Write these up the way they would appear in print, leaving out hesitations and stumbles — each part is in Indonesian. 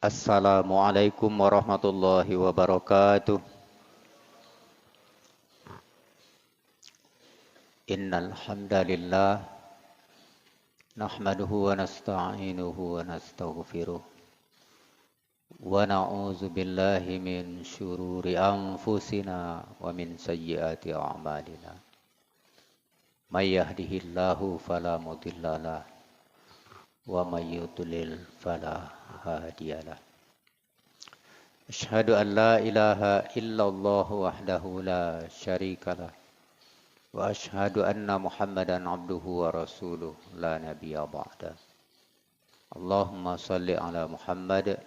Assalamualaikum warahmatullahi wabarakatuh. Innal hamdalillah nahmaduhu wa nasta'inuhu wa nastaghfiruh wa na'udzu billahi min syururi anfusina wa min sayyiati a'malina. May yahdihillahu fala mudhillalah wa may yudlil fala hadiyalah. Asyhadu an la ilaha illallah wahdahu la syarikalah. Wa ashhadu anna Muhammadan abduhu wa rasuluh la nabiyya ba'da. Allahumma salli ala Muhammad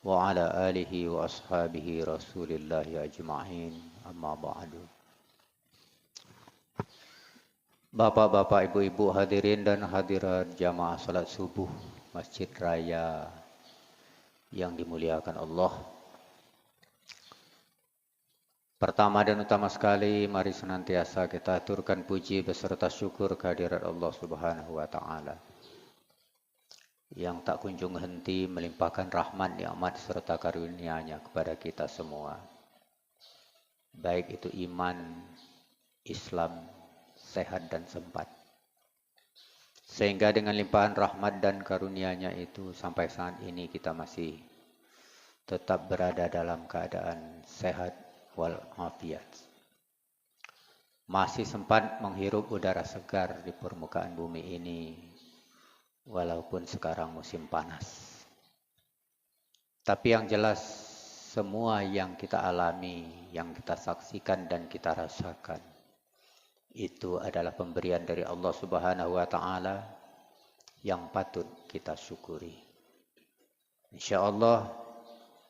wa ala alihi wa ashabihi Rasulillahi ajma'in. Amma ba'du. Bapak-bapak, ibu-ibu, hadirin dan hadirat jamaah salat subuh Masjid Raya yang dimuliakan Allah. Pertama dan utama sekali, mari senantiasa kita aturkan puji beserta syukur kehadirat Allah Subhanahu wa Ta'ala yang tak kunjung henti melimpahkan rahmat, nikmat serta karunia-Nya kepada kita semua. Baik itu iman, Islam, sehat dan sempat. Sehingga dengan limpahan rahmat dan karunia-Nya itu sampai saat ini kita masih tetap berada dalam keadaan sehat walafiat. Masih sempat menghirup udara segar di permukaan bumi ini, walaupun sekarang musim panas. Tapi yang jelas, semua yang kita alami, yang kita saksikan dan kita rasakan, itu adalah pemberian dari Allah Subhanahu wa Ta'ala yang patut kita syukuri. InsyaAllah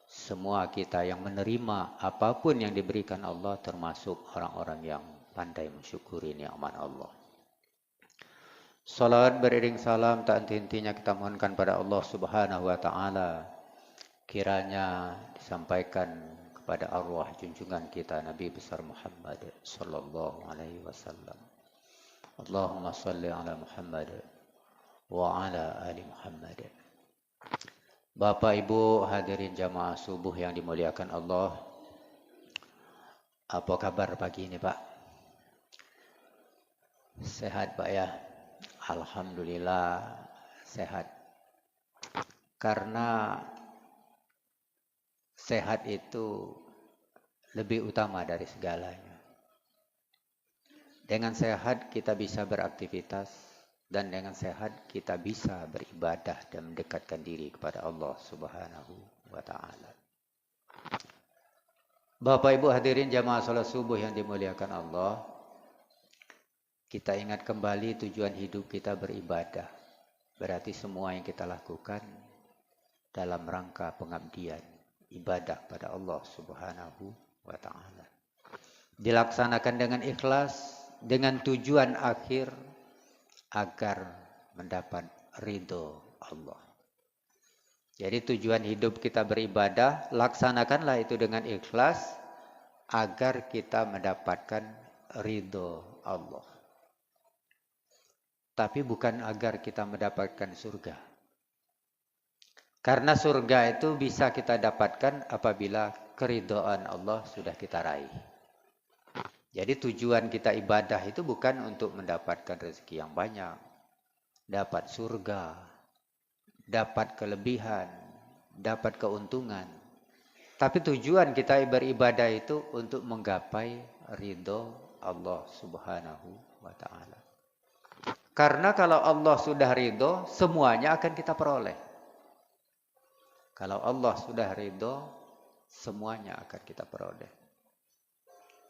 semua kita yang menerima apapun yang diberikan Allah termasuk orang-orang yang pandai mensyukuri nikmat Allah. Salat beriring salam tak henti-hentinya kita mohonkan pada Allah Subhanahu wa Ta'ala, kiranya disampaikan kepada arwah junjungan kita Nabi besar Muhammad sallallahu alaihi wasallam. Allahumma salli ala Muhammad wa ala ali Muhammad. Bapak Ibu hadirin jamaah subuh yang dimuliakan Allah. Apa kabar pagi ini Pak? Sehat Pak ya? Alhamdulillah sehat. Karena sehat itu lebih utama dari segalanya. Dengan sehat kita bisa beraktivitas. Dan dengan sehat kita bisa beribadah dan mendekatkan diri kepada Allah Subhanahu wa Ta'ala. Bapak Ibu hadirin jamaah salat subuh yang dimuliakan Allah, kita ingat kembali tujuan hidup kita beribadah. Berarti semua yang kita lakukan dalam rangka pengabdian, ibadah pada Allah Subhanahu wa Ta'ala. Dilaksanakan dengan ikhlas, dengan tujuan akhir agar mendapat ridho Allah. Jadi tujuan hidup kita beribadah, laksanakanlah itu dengan ikhlas agar kita mendapatkan ridho Allah. Tapi bukan agar kita mendapatkan surga. Karena surga itu bisa kita dapatkan apabila keridhaan Allah sudah kita raih. Jadi tujuan kita ibadah itu bukan untuk mendapatkan rezeki yang banyak, dapat surga, dapat kelebihan, dapat keuntungan. Tapi tujuan kita beribadah itu untuk menggapai ridho Allah Subhanahu wa Ta'ala. Karena kalau Allah sudah ridho, semuanya akan kita peroleh. Kalau Allah sudah ridho, semuanya akan kita peroleh.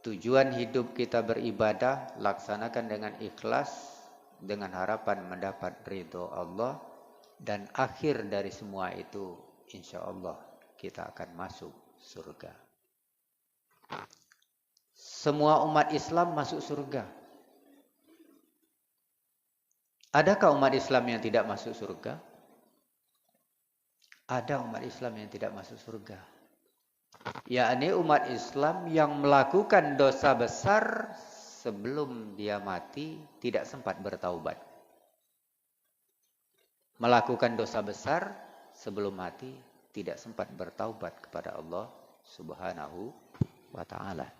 Tujuan hidup kita beribadah, laksanakan dengan ikhlas, dengan harapan mendapat ridho Allah, dan akhir dari semua itu, insya Allah kita akan masuk surga. Semua umat Islam masuk surga. Adakah umat Islam yang tidak masuk surga? Ada umat Islam yang tidak masuk surga. Yakni umat Islam yang melakukan dosa besar sebelum dia mati tidak sempat bertaubat. Melakukan dosa besar sebelum mati tidak sempat bertaubat kepada Allah Subhanahu wa ta'ala.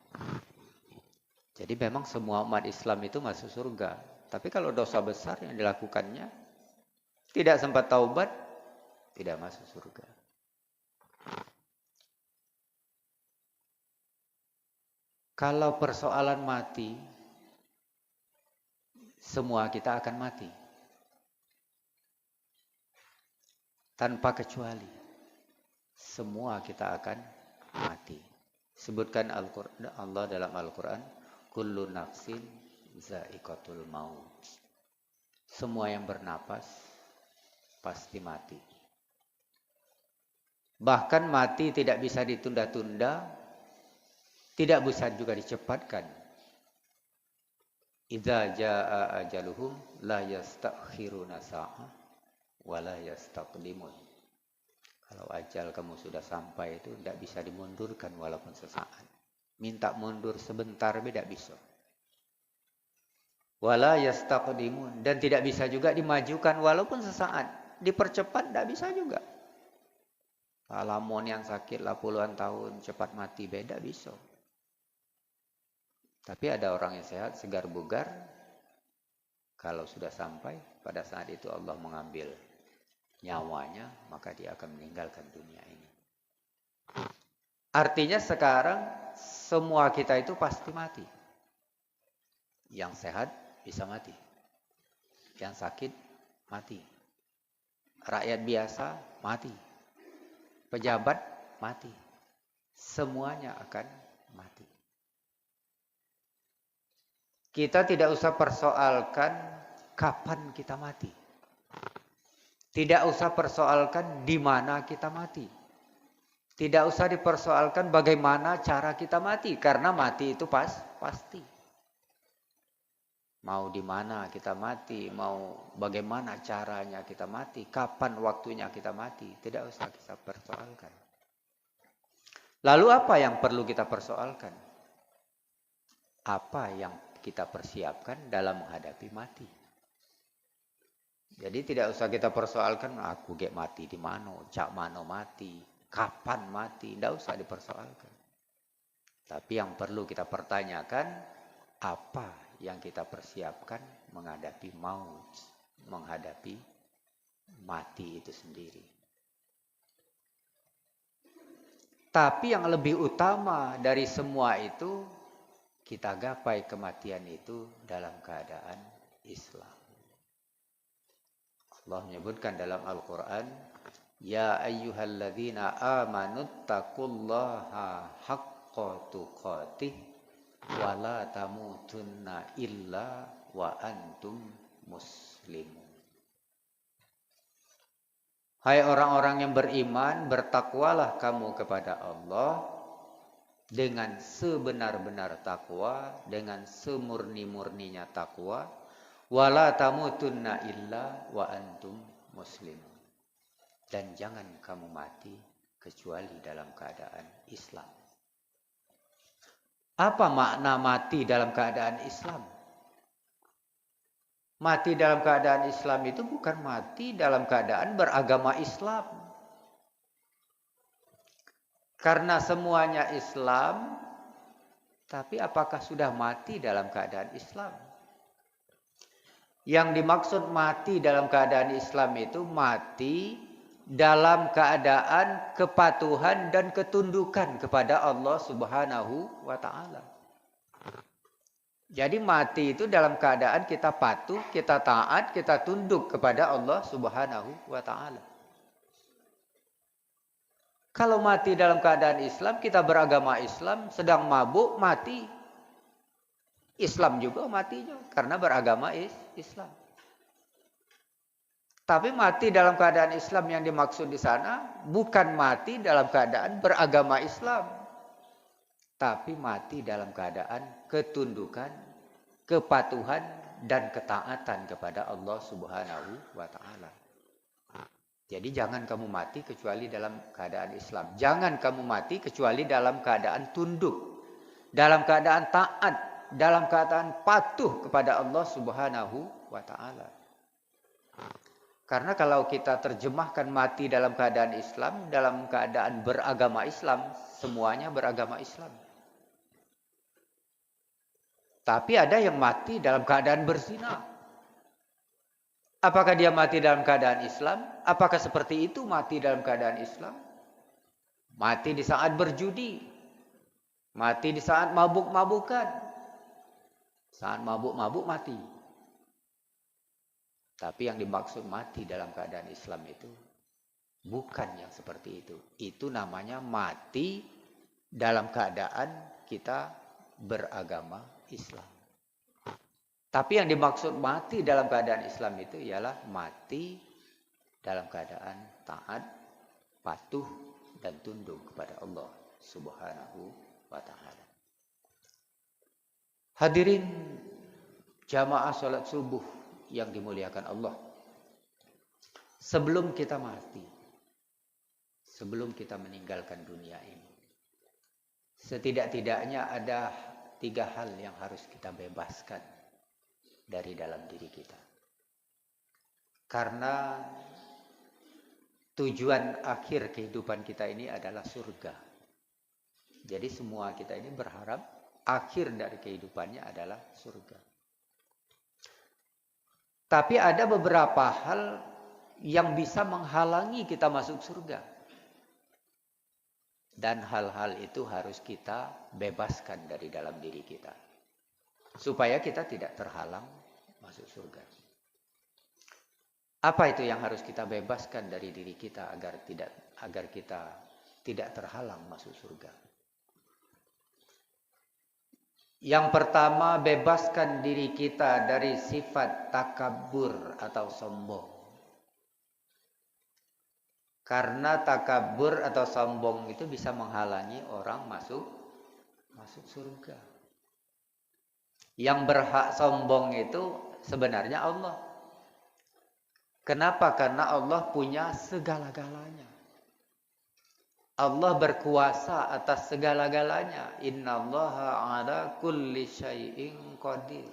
Jadi memang semua umat Islam itu masuk surga. Tapi kalau dosa besar yang dilakukannya tidak sempat taubat, tidak masuk surga. Kalau persoalan mati, semua kita akan mati. Tanpa kecuali. Semua kita akan mati. Sebutkan Allah dalam Al-Quran, kullu nafsin za'iqatul maut. Semua yang bernapas pasti mati. Bahkan mati tidak bisa ditunda-tunda, tidak bisa juga dicepatkan. Idza jaa ajaluhum la yastakhiruna sa'ah wa la yastaqdimun. Kalau ajal kamu sudah sampai itu tidak bisa dimundurkan walaupun sesaat. Minta mundur sebentar tidak bisa. Wala yastaqdimun, dan tidak bisa juga dimajukan walaupun sesaat. Dipercepat tidak bisa juga. Lamun yang sakit lah puluhan tahun cepat mati beda bisa. Tapi ada orang yang sehat, segar bugar, kalau sudah sampai pada saat itu Allah mengambil nyawanya, maka dia akan meninggalkan dunia ini. Artinya sekarang semua kita itu pasti mati. Yang sehat bisa mati. Yang sakit mati. Rakyat biasa mati. Pejabat mati. Semuanya akan mati. Kita tidak usah persoalkan kapan kita mati. Tidak usah persoalkan di mana kita mati. Tidak usah dipersoalkan bagaimana cara kita mati. Karena mati itu pasti. Mau di mana kita mati, mau bagaimana caranya kita mati, kapan waktunya kita mati. Tidak usah kita persoalkan. Lalu apa yang perlu kita persoalkan? Apa yang kita persiapkan dalam menghadapi mati? Jadi tidak usah kita persoalkan aku gek mati di mana, cak mano mati, kapan mati, tidak usah dipersoalkan. Tapi yang perlu kita pertanyakan, apa yang kita persiapkan menghadapi maut, menghadapi mati itu sendiri. Tapi yang lebih utama dari semua itu, kita gapai kematian itu dalam keadaan Islam. Allah menyebutkan dalam Al-Quran, ya ayyuhalladzina amanuttaqullaha haqqa tuqatih wa la tamutunna illa wa antum muslimun. Hai orang-orang yang beriman, bertakwalah kamu kepada Allah dengan sebenar-benar takwa, dengan semurni-murninya takwa. Wala tamutunna illa wa antum muslimun. Dan jangan kamu mati kecuali dalam keadaan Islam. Apa makna mati dalam keadaan Islam? Mati dalam keadaan Islam itu bukan mati dalam keadaan beragama Islam. Karena semuanya Islam, tapi apakah sudah mati dalam keadaan Islam? Yang dimaksud mati dalam keadaan Islam itu mati dalam keadaan kepatuhan dan ketundukan kepada Allah Subhanahu wa ta'ala. Jadi mati itu dalam keadaan kita patuh, kita taat, kita tunduk kepada Allah Subhanahu wa ta'ala. Kalau mati dalam keadaan Islam, kita beragama Islam, sedang mabuk, mati. Islam juga matinya karena beragama Islam. Tapi mati dalam keadaan Islam yang dimaksud di sana bukan mati dalam keadaan beragama Islam, tapi mati dalam keadaan ketundukan, kepatuhan dan ketaatan kepada Allah Subhanahu wa ta'ala. Jadi jangan kamu mati kecuali dalam keadaan Islam. Jangan kamu mati kecuali dalam keadaan tunduk, dalam keadaan taat, dalam keadaan patuh kepada Allah Subhanahu wa ta'ala. Karena kalau kita terjemahkan mati dalam keadaan Islam, dalam keadaan beragama Islam, semuanya beragama Islam. Tapi ada yang mati dalam keadaan berzina. Apakah dia mati dalam keadaan Islam? Apakah seperti itu mati dalam keadaan Islam? Mati di saat berjudi. Mati di saat mabuk-mabukan. Saat mabuk-mabuk mati. Tapi yang dimaksud mati dalam keadaan Islam itu bukan yang seperti itu. Itu namanya mati dalam keadaan kita beragama Islam. Tapi yang dimaksud mati dalam keadaan Islam itu ialah mati dalam keadaan taat, patuh, dan tunduk kepada Allah Subhanahu wa ta'ala. Hadirin jamaah salat subuh yang dimuliakan Allah. Sebelum kita mati, sebelum kita meninggalkan dunia ini, setidak-tidaknya ada 3 hal yang harus kita bebaskan dari dalam diri kita. Karena tujuan akhir kehidupan kita ini adalah surga. Jadi semua kita ini berharap akhir dari kehidupannya adalah surga. Tapi ada beberapa hal yang bisa menghalangi kita masuk surga. Dan hal-hal itu harus kita bebaskan dari dalam diri kita. Supaya kita tidak terhalang masuk surga. Apa itu yang harus kita bebaskan dari diri kita agar kita tidak terhalang masuk surga? Yang pertama, bebaskan diri kita dari sifat takabur atau sombong. Karena takabur atau sombong itu bisa menghalangi orang masuk surga. Yang berhak sombong itu sebenarnya Allah. Kenapa? Karena Allah punya segala-galanya. Allah berkuasa atas segala-galanya. Innallaha ala kulli syai'in qadir.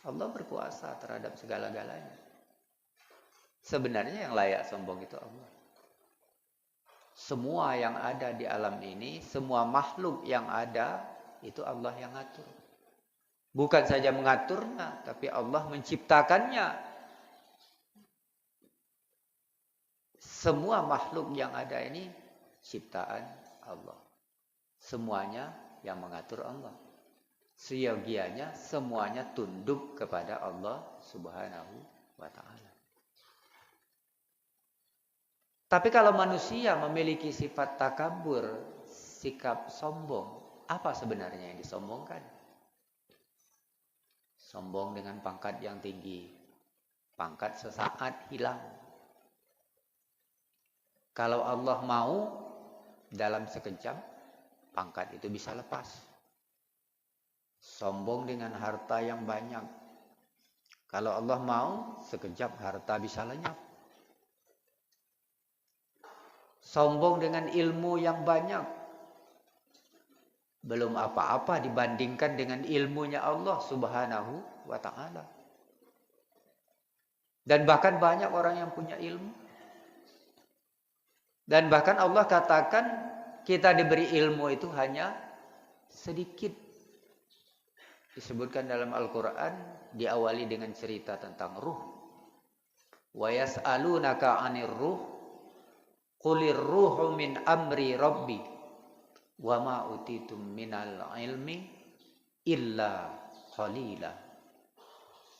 Allah berkuasa terhadap segala-galanya. Sebenarnya yang layak sombong itu Allah. Semua yang ada di alam ini, semua makhluk yang ada, itu Allah yang ngatur. Bukan saja mengaturnya, tapi Allah menciptakannya. Semua makhluk yang ada ini ciptaan Allah. Semuanya yang mengatur Allah. Seyogianya semuanya tunduk kepada Allah Subhanahu wa ta'ala. Tapi kalau manusia memiliki sifat takabur, sikap sombong, apa sebenarnya yang disombongkan? Sombong dengan pangkat yang tinggi. Pangkat sesaat hilang. Kalau Allah mau, dalam sekejap, pangkat itu bisa lepas. Sombong dengan harta yang banyak. Kalau Allah mau, sekejap harta bisa lenyap. Sombong dengan ilmu yang banyak. Belum apa-apa dibandingkan dengan ilmunya Allah Subhanahu wa ta'ala. Dan bahkan banyak orang yang punya ilmu. Dan bahkan Allah katakan kita diberi ilmu itu hanya sedikit. Disebutkan dalam Al-Quran, diawali dengan cerita tentang ruh. Wa yas'alunaka 'anir ruh, qulir ruhu min amri rabbi, wa ma utitum minal ilmi illa qalila.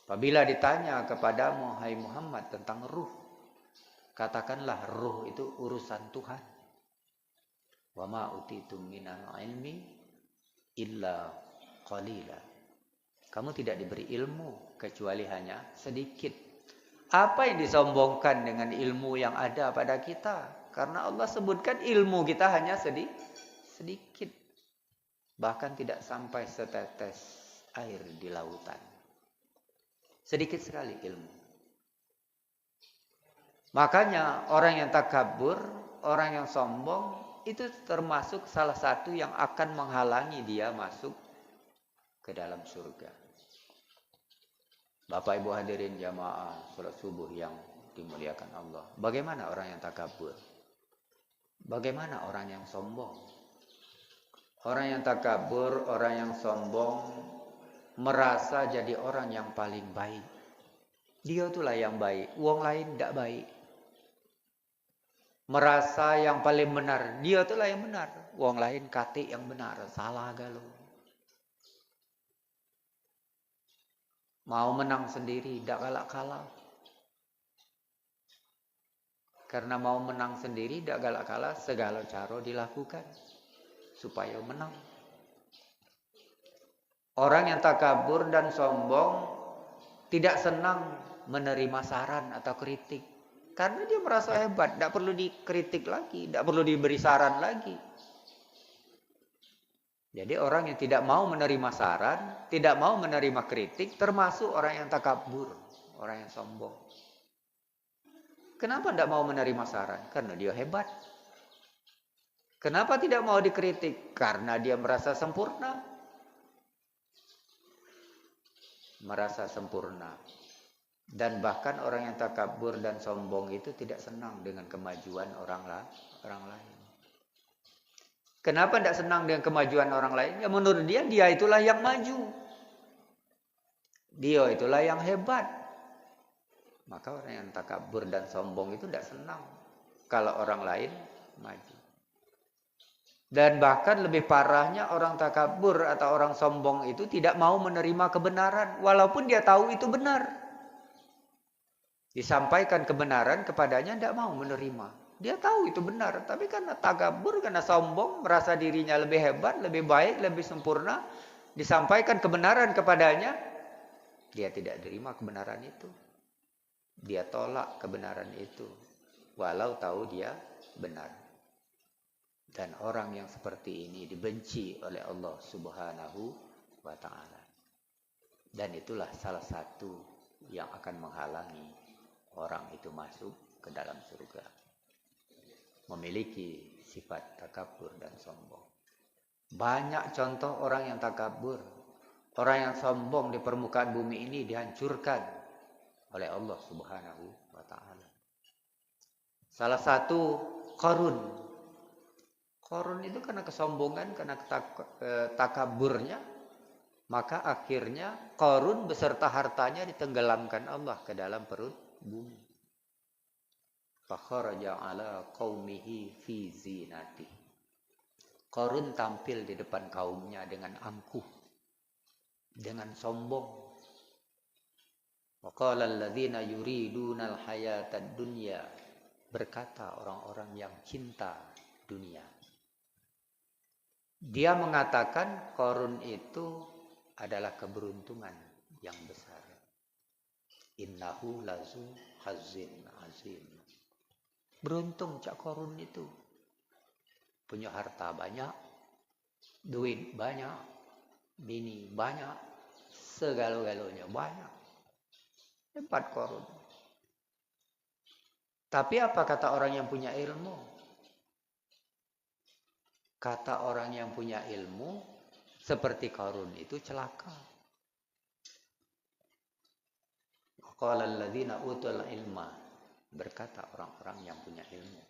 Apabila ditanya kepadamu, hai Muhammad, tentang ruh, katakanlah ruh itu urusan Tuhan. Wa ma utitum minal ilmi illa qalila. Kamu tidak diberi ilmu kecuali hanya sedikit. Apa yang disombongkan dengan ilmu yang ada pada kita? Karena Allah sebutkan ilmu kita hanya sedikit. Bahkan tidak sampai setetes air di lautan. Sedikit sekali ilmu. Makanya orang yang takabur, orang yang sombong, itu termasuk salah satu yang akan menghalangi dia masuk ke dalam surga. Bapak Ibu hadirin jamaah salat subuh yang dimuliakan Allah. Bagaimana orang yang takabur? Bagaimana orang yang sombong? Orang yang takabur, orang yang sombong merasa jadi orang yang paling baik. Dia itulah yang baik, wong lain tidak baik. Merasa yang paling benar, dia itulah yang benar, wong lain kate yang benar, salah galau. Mau menang sendiri, tidak galak-galak. Karena mau menang sendiri, tidak galak-galak, segala cara dilakukan supaya menang. Orang yang takabur dan sombong tidak senang menerima saran atau kritik. Karena dia merasa hebat, tidak perlu dikritik lagi, tidak perlu diberi saran lagi. Jadi orang yang tidak mau menerima saran, tidak mau menerima kritik, termasuk orang yang takabur, orang yang sombong. Kenapa tidak mau menerima saran? Karena dia hebat. Kenapa tidak mau dikritik? Karena dia merasa sempurna. Merasa sempurna. Dan bahkan orang yang takabur dan sombong itu tidak senang dengan kemajuan orang lain. Kenapa tidak senang dengan kemajuan orang lain? Ya menurut dia itulah yang maju. Dia itulah yang hebat. Maka orang yang takabur dan sombong itu tidak senang kalau orang lain maju. Dan bahkan lebih parahnya orang takabur atau orang sombong itu tidak mau menerima kebenaran. Walaupun dia tahu itu benar. Disampaikan kebenaran kepadanya tidak mau menerima. Dia tahu itu benar, tapi karena takabur, karena sombong, merasa dirinya lebih hebat, lebih baik, lebih sempurna, disampaikan kebenaran kepadanya, dia tidak terima kebenaran itu. Dia tolak kebenaran itu, walau tahu dia benar. Dan orang yang seperti ini dibenci oleh Allah Subhanahu wa Ta'ala. Dan itulah salah satu yang akan menghalangi orang itu masuk ke dalam surga. Memiliki sifat takabur dan sombong. Banyak contoh orang yang takabur, orang yang sombong di permukaan bumi ini dihancurkan oleh Allah Subhanahu wa Ta'ala. Salah satu Qarun. Qarun itu karena kesombongan, karena takaburnya, maka akhirnya Qarun beserta hartanya ditenggelamkan Allah ke dalam perut bumi. Fakharaja ala qaumihi fi zinati. Qarun tampil di depan kaumnya dengan angkuh, dengan sombong. Wa qala alladziina yuriduna al-hayatad dunya, berkata orang-orang yang cinta dunia. Dia mengatakan Qarun itu adalah keberuntungan yang besar. Innahu lazu hazzin azim. Beruntung Cak Qarun itu. Punya harta banyak, duit banyak, bini banyak, segala-galanya banyak. Hebat Qarun. Tapi apa kata orang yang punya ilmu? Kata orang yang punya ilmu, seperti Qarun itu celaka. Qala alladziina utul ilma, berkata orang-orang yang punya ilmu,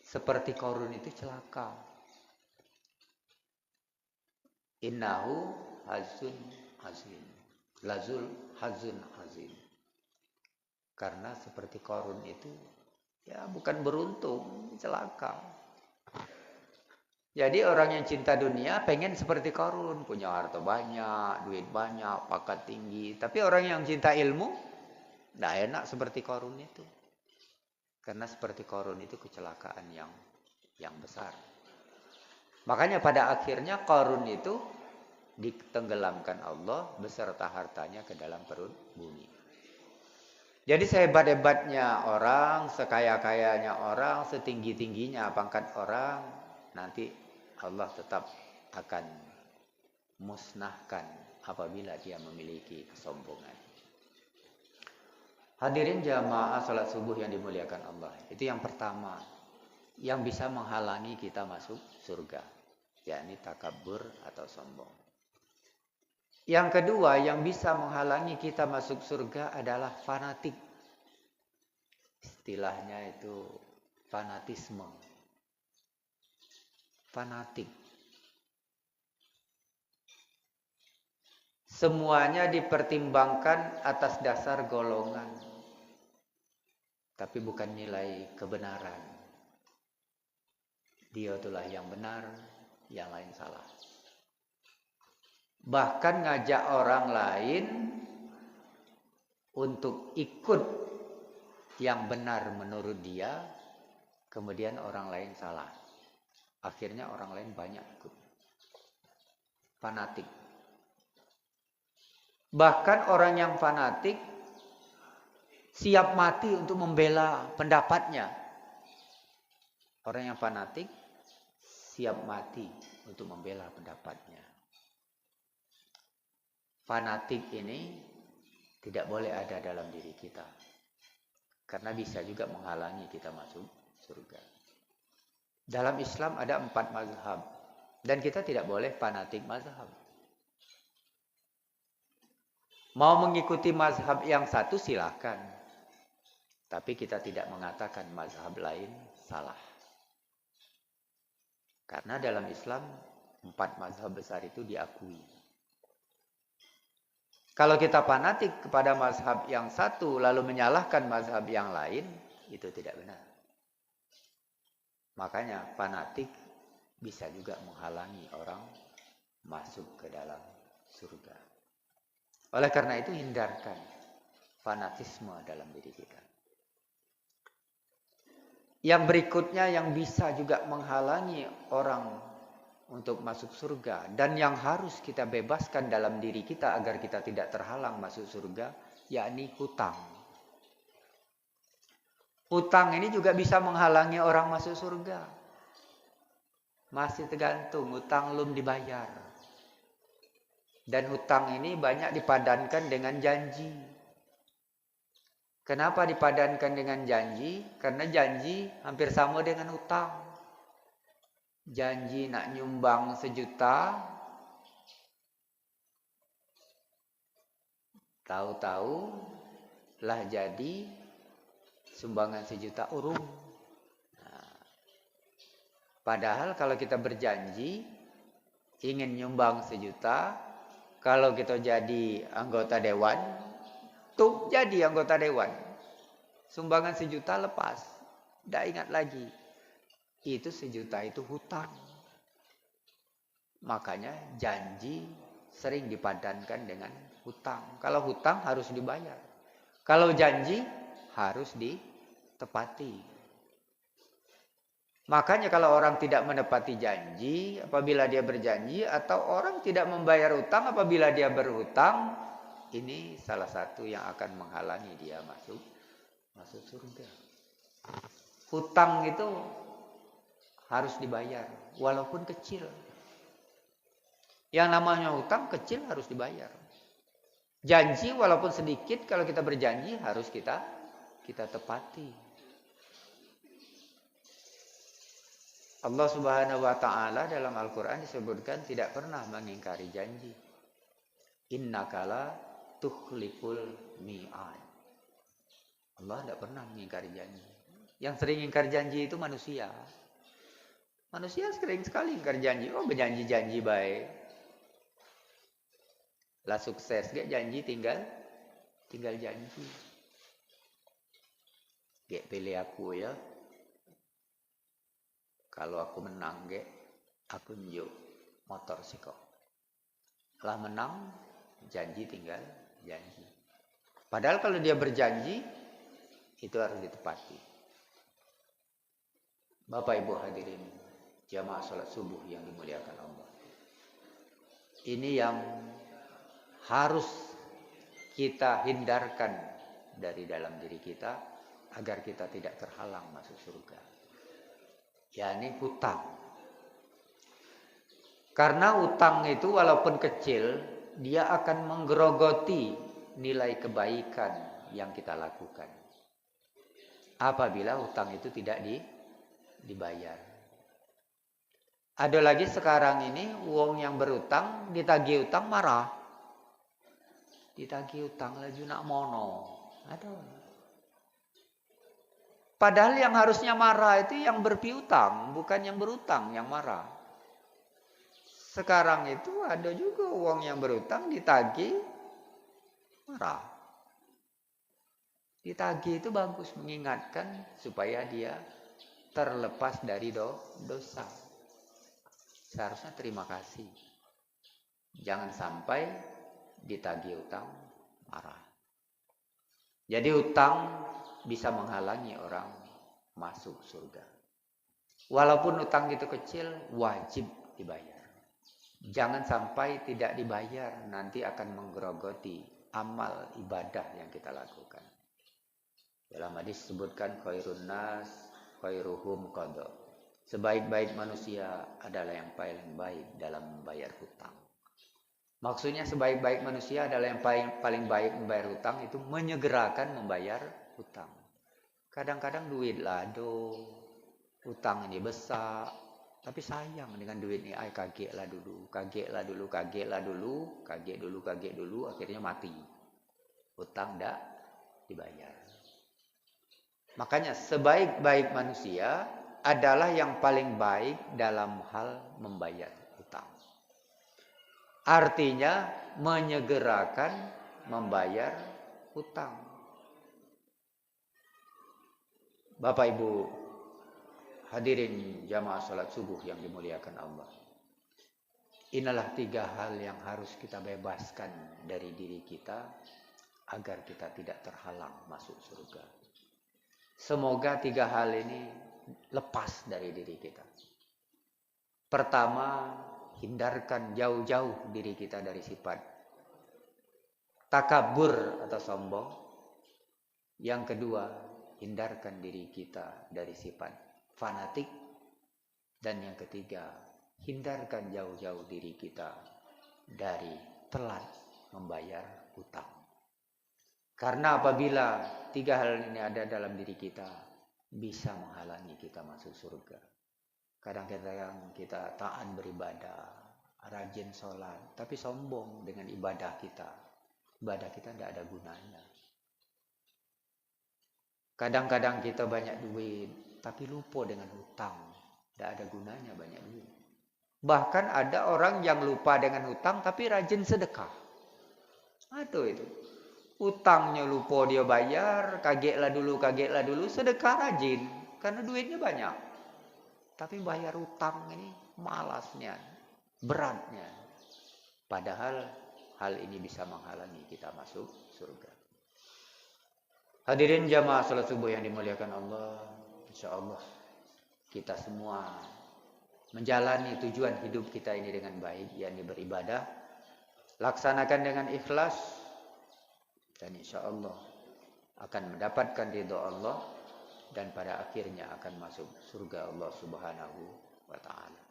seperti Qarun itu celaka. Innahu hazun azim, lazul hazun azim. Karena seperti Qarun itu ya bukan beruntung, celaka. Jadi orang yang cinta dunia pengen seperti Qarun, punya harta banyak, duit banyak, pangkat tinggi. Tapi orang yang cinta ilmu tidak enak seperti Qarun itu. Karena seperti Qarun itu kecelakaan yang besar. Makanya pada akhirnya Qarun itu ditenggelamkan Allah beserta hartanya ke dalam perut bumi. Jadi sehebat-hebatnya orang, sekaya-kayanya orang, setinggi-tingginya pangkat orang, nanti Allah tetap akan musnahkan apabila dia memiliki kesombongan. Hadirin jamaah salat subuh yang dimuliakan Allah. Itu yang pertama yang bisa menghalangi kita masuk surga, yakni takabur atau sombong. Yang kedua yang bisa menghalangi kita masuk surga adalah fanatik. istilahnya itu fanatisme. Fanatik. Semuanya dipertimbangkan atas dasar golongan. Tapi bukan nilai kebenaran. Dia itulah yang benar, yang lain salah. Bahkan ngajak orang lain untuk ikut yang benar menurut dia, kemudian orang lain salah. Akhirnya orang lain banyak ikut. Fanatik. Bahkan orang yang fanatik siap mati untuk membela pendapatnya. Orang yang fanatik siap mati untuk membela pendapatnya. Fanatik ini tidak boleh ada dalam diri kita. Karena bisa juga menghalangi kita masuk surga. Dalam Islam ada 4 mazhab. Dan kita tidak boleh fanatik mazhab. Mau mengikuti mazhab yang satu silakan. Tapi kita tidak mengatakan mazhab lain salah. Karena dalam Islam 4 mazhab besar itu diakui. Kalau kita fanatik kepada mazhab yang satu lalu menyalahkan mazhab yang lain, itu tidak benar. Makanya fanatik bisa juga menghalangi orang masuk ke dalam surga. Oleh karena itu hindarkan fanatisme dalam diri kita. Yang berikutnya yang bisa juga menghalangi orang untuk masuk surga dan yang harus kita bebaskan dalam diri kita agar kita tidak terhalang masuk surga, yakni hutang. Hutang ini juga bisa menghalangi orang masuk surga. Masih tergantung hutang belum dibayar. Dan hutang ini banyak dipadankan dengan janji. Kenapa dipadankan dengan janji? Karena janji hampir sama dengan hutang. Janji nak nyumbang 1 juta, tahu-tahu lah jadi sumbangan 1 juta urung. Nah, padahal kalau kita berjanji ingin nyumbang 1 juta, kalau kita jadi anggota dewan, tuh jadi anggota dewan. Sumbangan 1 juta lepas. Tidak ingat lagi. Itu 1 juta itu hutang. Makanya janji sering dipadankan dengan hutang. Kalau hutang harus dibayar. Kalau janji harus ditepati. Makanya kalau orang tidak menepati janji apabila dia berjanji atau orang tidak membayar hutang apabila dia berhutang, ini salah satu yang akan menghalangi dia masuk surga. Hutang itu harus dibayar walaupun kecil. Yang namanya hutang kecil harus dibayar. Janji walaupun sedikit kalau kita berjanji harus kita tepati. Allah Subhanahu wa taala dalam Al-Qur'an disebutkan tidak pernah mengingkari janji. Innakala tukhliful mi'ad. Allah tidak pernah mengingkari janji. Yang sering ingkar janji itu manusia. Manusia sering sekali ingkar janji. Oh, berjanji-janji baik. Lah sukses gak janji tinggal janji. Gak pilih aku ya. Kalau aku menang, aku njuk motor siko. Lah menang, janji tinggal janji. Padahal kalau dia berjanji, itu harus ditepati. Bapak Ibu hadirin, jamaah salat subuh yang dimuliakan Allah. Ini yang harus kita hindarkan dari dalam diri kita agar kita tidak terhalang masuk surga. yakni hutang. Karena hutang itu walaupun kecil, dia akan menggerogoti nilai kebaikan yang kita lakukan. Apabila hutang itu tidak dibayar. Ada lagi sekarang ini, wong yang berutang, ditagih utang marah. Ditagih utang lagi nak mono. Aduh. Padahal yang harusnya marah itu yang berpiutang, bukan yang berutang yang marah. Sekarang itu ada juga uang yang berutang ditagih marah. Ditagih itu bagus, mengingatkan supaya dia terlepas dari dosa. Seharusnya terima kasih. Jangan sampai ditagih utang marah. Jadi utang bisa menghalangi orang masuk surga. Walaupun utang itu kecil, wajib dibayar. Jangan sampai tidak dibayar, nanti akan menggerogoti amal ibadah yang kita lakukan. Dalam hadis disebutkan khairun nas khairuhum qada. Sebaik-baik manusia adalah yang paling baik dalam membayar hutang. Maksudnya sebaik-baik manusia adalah yang paling baik membayar hutang itu menyegerakan membayar hutang. Kadang-kadang duit lado, hutang ini besar, tapi sayang dengan duit ini, kaget dulu, akhirnya mati. Hutang tidak dibayar. Makanya sebaik-baik manusia adalah yang paling baik dalam hal membayar hutang. Artinya menyegerakan membayar hutang. Bapak Ibu hadirin jamaah salat subuh yang dimuliakan Allah. Inilah 3 hal yang harus kita bebaskan dari diri kita agar kita tidak terhalang masuk surga. Semoga 3 hal ini lepas dari diri kita. Pertama, hindarkan jauh-jauh diri kita dari sifat takabur atau sombong. Yang kedua, hindarkan diri kita dari sifat fanatik. Dan yang ketiga, hindarkan jauh-jauh diri kita dari telat membayar hutang. Karena apabila 3 hal ini ada dalam diri kita, bisa menghalangi kita masuk surga. Kadang-kadang kita taat beribadah, rajin sholat, tapi sombong dengan ibadah kita. Ibadah kita tidak ada gunanya. Kadang-kadang kita banyak duit, tapi lupa dengan hutang. Tidak ada gunanya banyak duit. Bahkan ada orang yang lupa dengan hutang, tapi rajin sedekah. Aduh itu. Utangnya lupa dia bayar, kagetlah dulu, sedekah rajin. Karena duitnya banyak. Tapi bayar hutang ini malasnya, beratnya. Padahal hal ini bisa menghalangi kita masuk surga. Hadirin jamaah salat subuh yang dimuliakan Allah, insyaallah kita semua menjalani tujuan hidup kita ini dengan baik, yakni beribadah, laksanakan dengan ikhlas, dan insyaallah akan mendapatkan ridha Allah dan pada akhirnya akan masuk surga Allah Subhanahu wa taala.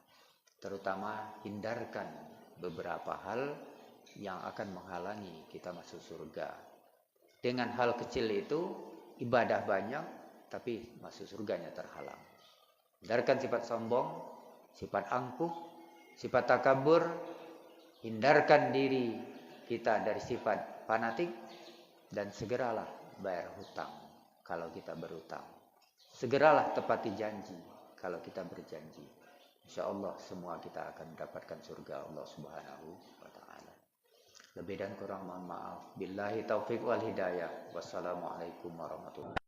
Terutama hindarkan beberapa hal yang akan menghalangi kita masuk surga. Dengan hal kecil itu ibadah banyak tapi masuk surganya terhalang. Hindarkan sifat sombong, sifat angkuh, sifat takabur, hindarkan diri kita dari sifat fanatik dan segeralah bayar hutang kalau kita berhutang. Segeralah tepati janji kalau kita berjanji. Insyaallah semua kita akan mendapatkan surga Allah Subhanahu wa taala. Lebih dan kurang mohon maaf. Billahi taufik wal hidayah. Wassalamualaikum warahmatullahi wabarakatuh.